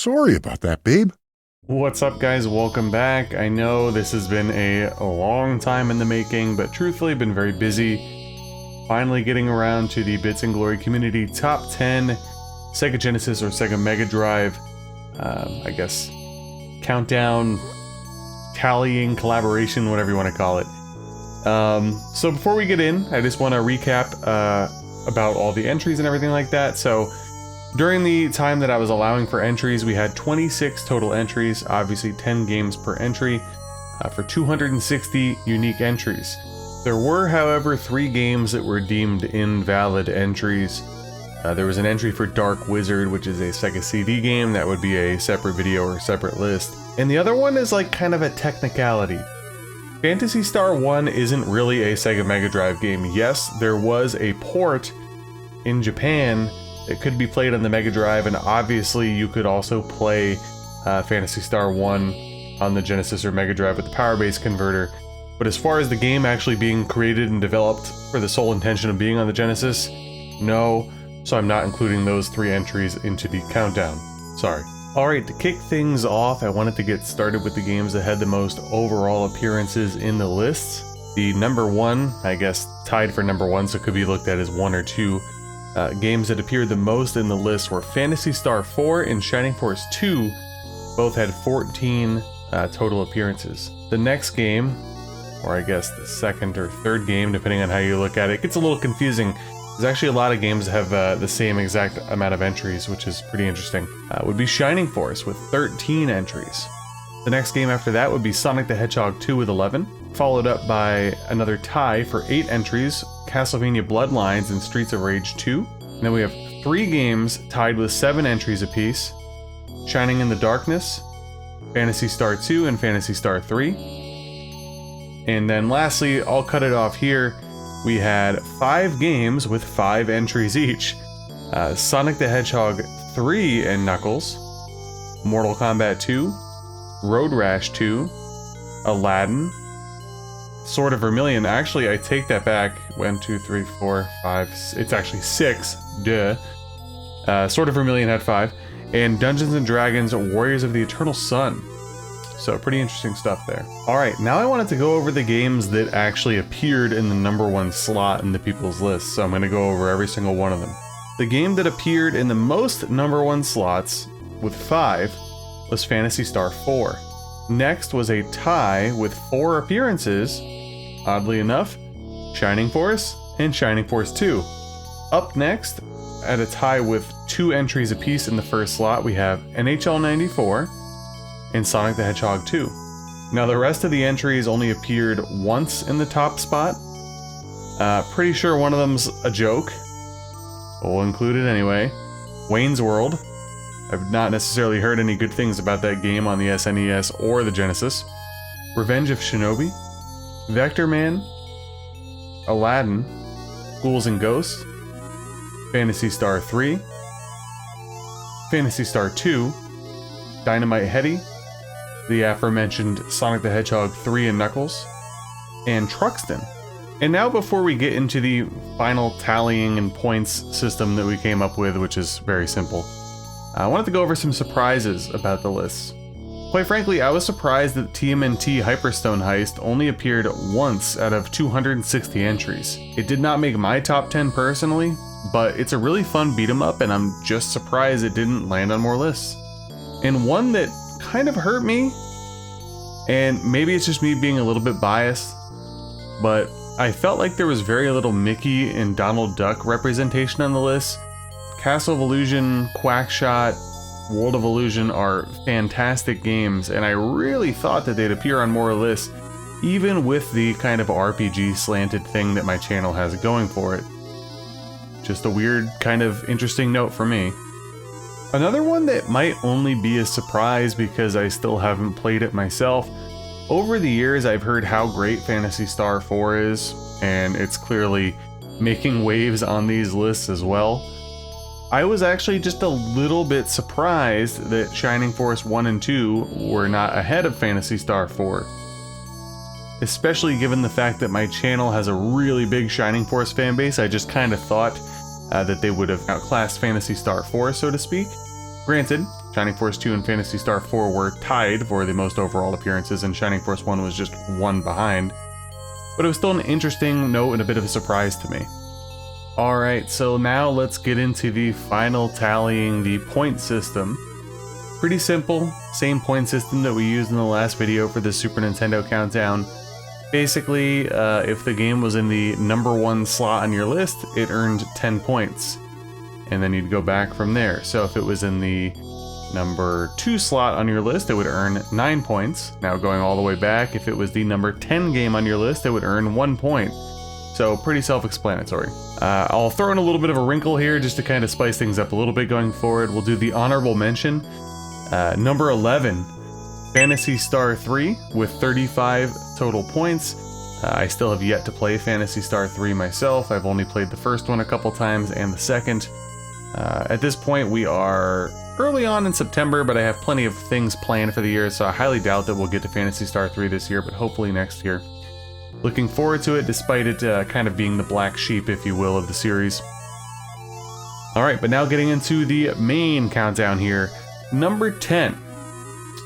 Sorry about that, babe. What's up, guys? Welcome back. I know this has been a long time in the making, but truthfully been very busy. Finally getting around to the Bits and Glory Community Top 10 Sega Genesis or Sega Mega Drive, I guess, countdown, tallying, collaboration, whatever you want to call it. So before we get in, I just want to recap about all the entries and everything like that. So during the time that I was allowing for entries, we had 26 total entries, obviously 10 games per entry, for 260 unique entries. There were, however, 3 games that were deemed invalid entries. There was an entry for Dark Wizard, which is a Sega CD game. That would be a separate video or separate list. And the other one is like kind of a technicality. Phantasy Star 1 isn't really a Sega Mega Drive game. Yes, there was a port in Japan. It could be played on the Mega Drive, and obviously you could also play Phantasy Star 1 on the Genesis or Mega Drive with the power base converter. But as far as the game actually being created and developed for the sole intention of being on the Genesis, no. So I'm not including those 3 entries into the countdown. Sorry. Alright, to kick things off, I wanted to get started with the games that had the most overall appearances in the lists. The number 1, I guess tied for number 1, so it could be looked at as 1 or 2. Games that appeared the most in the list were Phantasy Star 4 and Shining Force 2. Both had 14 total appearances. The next game, or I guess the second or third game, depending on how you look at it, gets a little confusing. There's actually a lot of games that have the same exact amount of entries, which is pretty interesting. Would be Shining Force with 13 entries. The next game after that would be Sonic the Hedgehog 2 with 11, followed up by another tie for 8 entries, Castlevania Bloodlines and Streets of Rage 2. And then we have 3 games tied with 7 entries apiece, Shining in the Darkness, Phantasy Star 2, and Phantasy Star 3. And then lastly, I'll cut it off here, we had 5 games with 5 entries each. Sonic the Hedgehog 3 and Knuckles, Mortal Kombat 2, Road Rash 2, Aladdin, Sword of Vermilion. Actually, I take that back. 1, 2, 3, 4, 5. It's actually 6. Duh. Sword of Vermilion had 5. And Dungeons and Dragons Warriors of the Eternal Sun. So pretty interesting stuff there. Alright, now I wanted to go over the games that actually appeared in the number 1 slot in the people's list. So I'm going to go over every single one of them. The game that appeared in the most number 1 slots, with 5, was Phantasy Star 4. Next was a tie with 4 appearances, oddly enough, Shining Force and Shining Force 2. Up next, at a tie with 2 entries apiece in the first slot, we have NHL 94 and Sonic the Hedgehog 2. Now the rest of the entries only appeared once in the top spot. Pretty sure one of them's a joke. We'll include it anyway. Wayne's World. I've not necessarily heard any good things about that game on the SNES or the Genesis. Revenge of Shinobi, Vector Man, Aladdin, Ghouls and Ghosts, Phantasy Star 3, Phantasy Star 2, Dynamite Headdy, the aforementioned Sonic the Hedgehog 3 and Knuckles, and Truxton. And now before we get into the final tallying and points system that we came up with, which is very simple, I wanted to go over some surprises about the list. Quite frankly, I was surprised that TMNT Hyperstone Heist only appeared once out of 260 entries. It did not make my top 10 personally, but it's a really fun beat 'em up, and I'm just surprised it didn't land on more lists. And one that kind of hurt me, and maybe it's just me being a little bit biased, but I felt like there was very little Mickey and Donald Duck representation on the list. Castle of Illusion, Quackshot, World of Illusion are fantastic games, and I really thought that they'd appear on more lists, even with the kind of RPG slanted thing that my channel has going for it. Just a weird, kind of interesting note for me. Another one that might only be a surprise because I still haven't played it myself. Over the years, I've heard how great Phantasy Star 4 is, and it's clearly making waves on these lists as well. I was actually just a little bit surprised that Shining Force 1 and 2 were not ahead of Phantasy Star 4. Especially given the fact that my channel has a really big Shining Force fanbase, I just kind of thought that they would have outclassed Phantasy Star 4, so to speak. Granted, Shining Force 2 and Phantasy Star 4 were tied for the most overall appearances, and Shining Force 1 was just one behind. But it was still an interesting note and a bit of a surprise to me. Alright, so now let's get into the final tallying the point system. Pretty simple, same point system that we used in the last video for the Super Nintendo countdown. Basically, if the game was in the #1 slot on your list, it earned 10 points. And then you'd go back from there. So if it was in the #2 slot on your list, it would earn 9 points. Now going all the way back, if it was the #10 game on your list, it would earn 1 point. So pretty self-explanatory. I'll throw in a little bit of a wrinkle here just to kind of spice things up a little bit going forward. We'll do the honorable mention. Number 11, Phantasy Star 3 with 35 total points. I still have yet to play Phantasy Star 3 myself. I've only played the first one a couple times and the second. At this point, we are early on in September, but I have plenty of things planned for the year, so I highly doubt that we'll get to Phantasy Star 3 this year, but hopefully next year. Looking forward to it, despite it kind of being the black sheep, if you will, of the series. Alright, but now getting into the main countdown here. Number 10,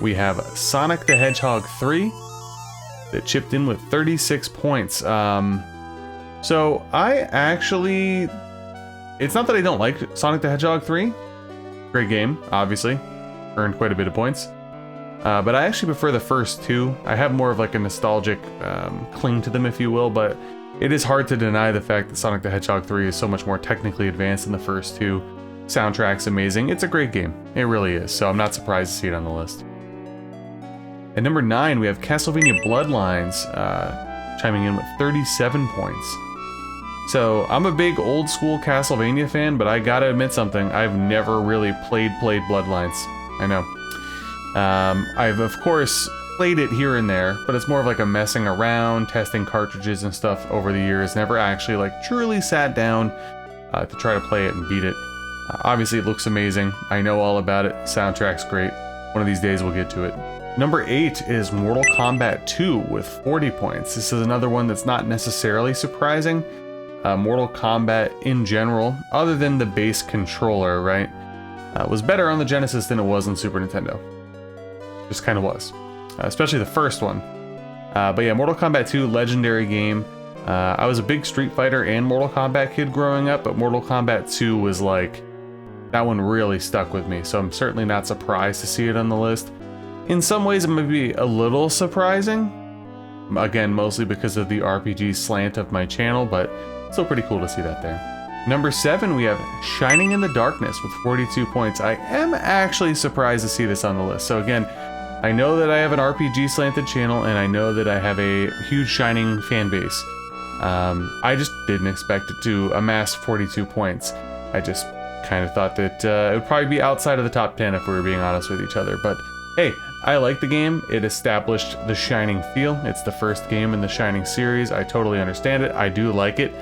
we have Sonic the Hedgehog 3 that chipped in with 36 points. So I actually, it's not that I don't like Sonic the Hedgehog 3. Great game, obviously. Earned quite a bit of points. But I actually prefer the first two. I have more of like a nostalgic cling to them, if you will, but it is hard to deny the fact that Sonic the Hedgehog 3 is so much more technically advanced than the first two. Soundtrack's amazing. It's a great game. It really is, so I'm not surprised to see it on the list. At number 9, we have Castlevania Bloodlines chiming in with 37 points. So I'm a big old school Castlevania fan, but I gotta admit something. I've never really played Bloodlines. I know. I've of course played it here and there, but it's more of like a messing around, testing cartridges and stuff over the years. Never actually like truly sat down to try to play it and beat it. Obviously it looks amazing. I know all about it. Soundtrack's great. One of these days we'll get to it. Number 8 is Mortal Kombat 2 with 40 points. This is another one that's not necessarily surprising. Mortal Kombat in general, other than the base controller, right, was better on the Genesis than it was on Super Nintendo. Just kind of was. Especially the first one. But yeah, Mortal Kombat 2, legendary game. I was a big Street Fighter and Mortal Kombat kid growing up, but Mortal Kombat 2 was like, that one really stuck with me, so I'm certainly not surprised to see it on the list. In some ways it might be a little surprising, again mostly because of the RPG slant of my channel, but still pretty cool to see that there. Number 7, we have Shining in the Darkness with 42 points. I am actually surprised to see this on the list. So again, I know that I have an RPG slanted channel, and I know that I have a huge Shining fan base. I just didn't expect it to amass 42 points. I just kind of thought that it would probably be outside of the top 10 if we were being honest with each other. But hey, I like the game. It established the Shining feel. It's the first game in the Shining series. I totally understand it. I do like it.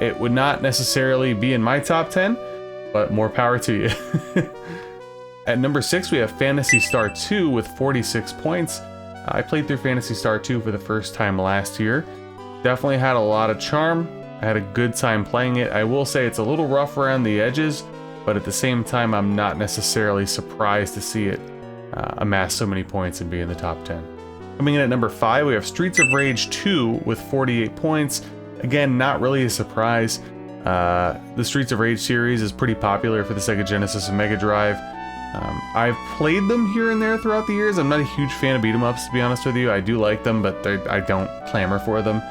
It would not necessarily be in my top 10, but more power to you. At number 6, we have Phantasy Star 2 with 46 points. I played through Phantasy Star 2 for the first time last year. Definitely had a lot of charm. I had a good time playing it. I will say it's a little rough around the edges, but at the same time, I'm not necessarily surprised to see it amass so many points and be in the top 10. Coming in at number 5, we have Streets of Rage 2 with 48 points. Again, not really a surprise. The Streets of Rage series is pretty popular for the Sega Genesis and Mega Drive. I've played them here and there throughout the years. I'm not a huge fan of beat-em-ups, to be honest with you. I do like them, but I don't clamor for them.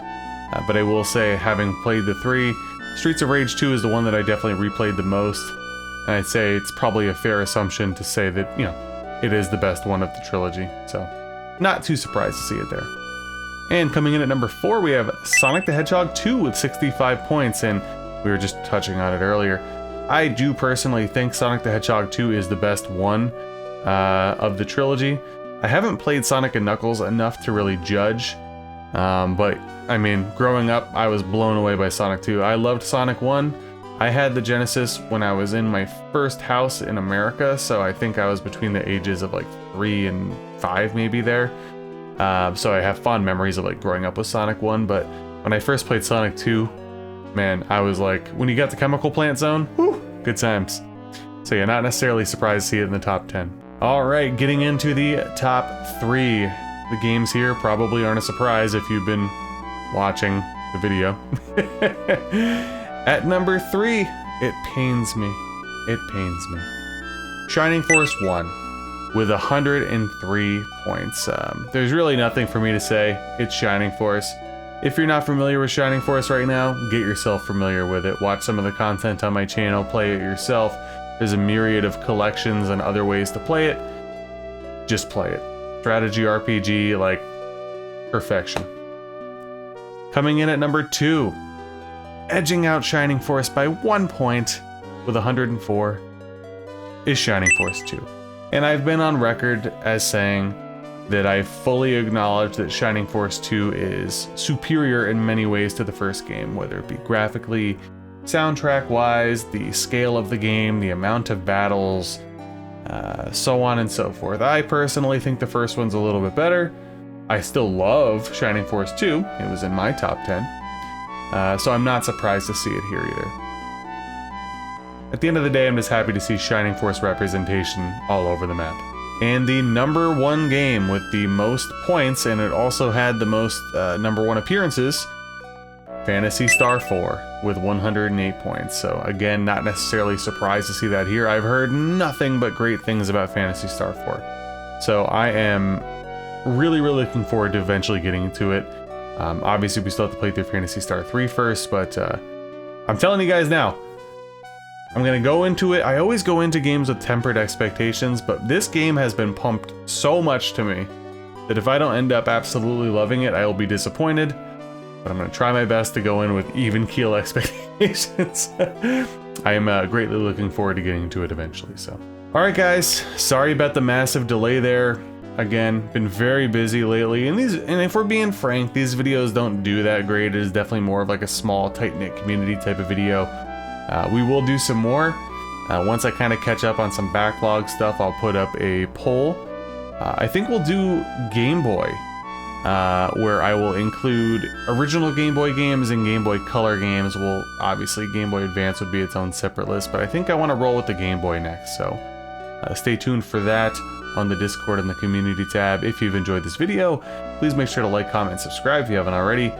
But I will say, having played the 3, Streets of Rage 2 is the one that I definitely replayed the most. And I'd say it's probably a fair assumption to say that, you know, it is the best one of the trilogy. So, not too surprised to see it there. And coming in at number 4, we have Sonic the Hedgehog 2 with 65 points, and we were just touching on it earlier. I do personally think Sonic the Hedgehog 2 is the best one of the trilogy. I haven't played Sonic and Knuckles enough to really judge, but I mean, growing up, I was blown away by Sonic 2. I loved Sonic 1. I had the Genesis when I was in my first house in America, so I think I was between the ages of like 3 and 5 maybe there. So I have fond memories of like growing up with Sonic 1, but when I first played Sonic 2, man, I was like, when you got the Chemical Plant Zone, whew, good times. So yeah, not necessarily surprised to see it in the top 10. Alright, getting into the top 3. The games here probably aren't a surprise if you've been watching the video. At number 3, it pains me. It pains me. Shining Force 1 with 103 points. There's really nothing for me to say. It's Shining Force. If you're not familiar with Shining Force right now, get yourself familiar with it. Watch some of the content on my channel, play it yourself. There's a myriad of collections and other ways to play it. Just play it. Strategy RPG, like, perfection. Coming in at number 2, edging out Shining Force by 1 point with 104, is Shining Force 2. And I've been on record as saying that I fully acknowledge that Shining Force 2 is superior in many ways to the first game, whether it be graphically, soundtrack-wise, the scale of the game, the amount of battles, so on and so forth. I personally think the first one's a little bit better. I still love Shining Force 2. It was in my top 10. So I'm not surprised to see it here either. At the end of the day, I'm just happy to see Shining Force representation all over the map. And the number 1 game with the most points, and it also had the most number 1 appearances, Phantasy Star 4 with 108 points. So again, not necessarily surprised to see that here. I've heard nothing but great things about Phantasy Star 4. So I am really looking forward to eventually getting into it. Obviously, we still have to play through Phantasy Star 3 first, but I'm telling you guys now, I'm gonna go into it. I always go into games with tempered expectations, but this game has been pumped so much to me that if I don't end up absolutely loving it, I will be disappointed. But I'm gonna try my best to go in with even keel expectations. I am greatly looking forward to getting into it eventually. So, all right, guys. Sorry about the massive delay there. Again, been very busy lately, and if we're being frank, these videos don't do that great. It is definitely more of like a small, tight-knit community type of video. We will do some more. Once I kind of catch up on some backlog stuff, I'll put up a poll. I think we'll do Game Boy, where I will include original Game Boy games and Game Boy Color games. Well, obviously Game Boy Advance would be its own separate list, but I think I want to roll with the Game Boy next, so stay tuned for that on the Discord and the community tab. If you've enjoyed this video, please make sure to like, comment, and subscribe if you haven't already.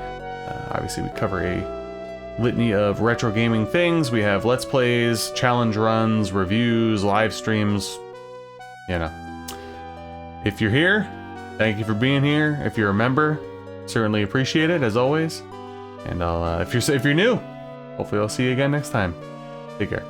Obviously, we cover a litany of retro gaming things. We have Let's Plays, challenge runs, reviews, live streams. You know. If you're here, thank you for being here. If you're a member, certainly appreciate it, as always. And if you're new, hopefully I'll see you again next time. Take care.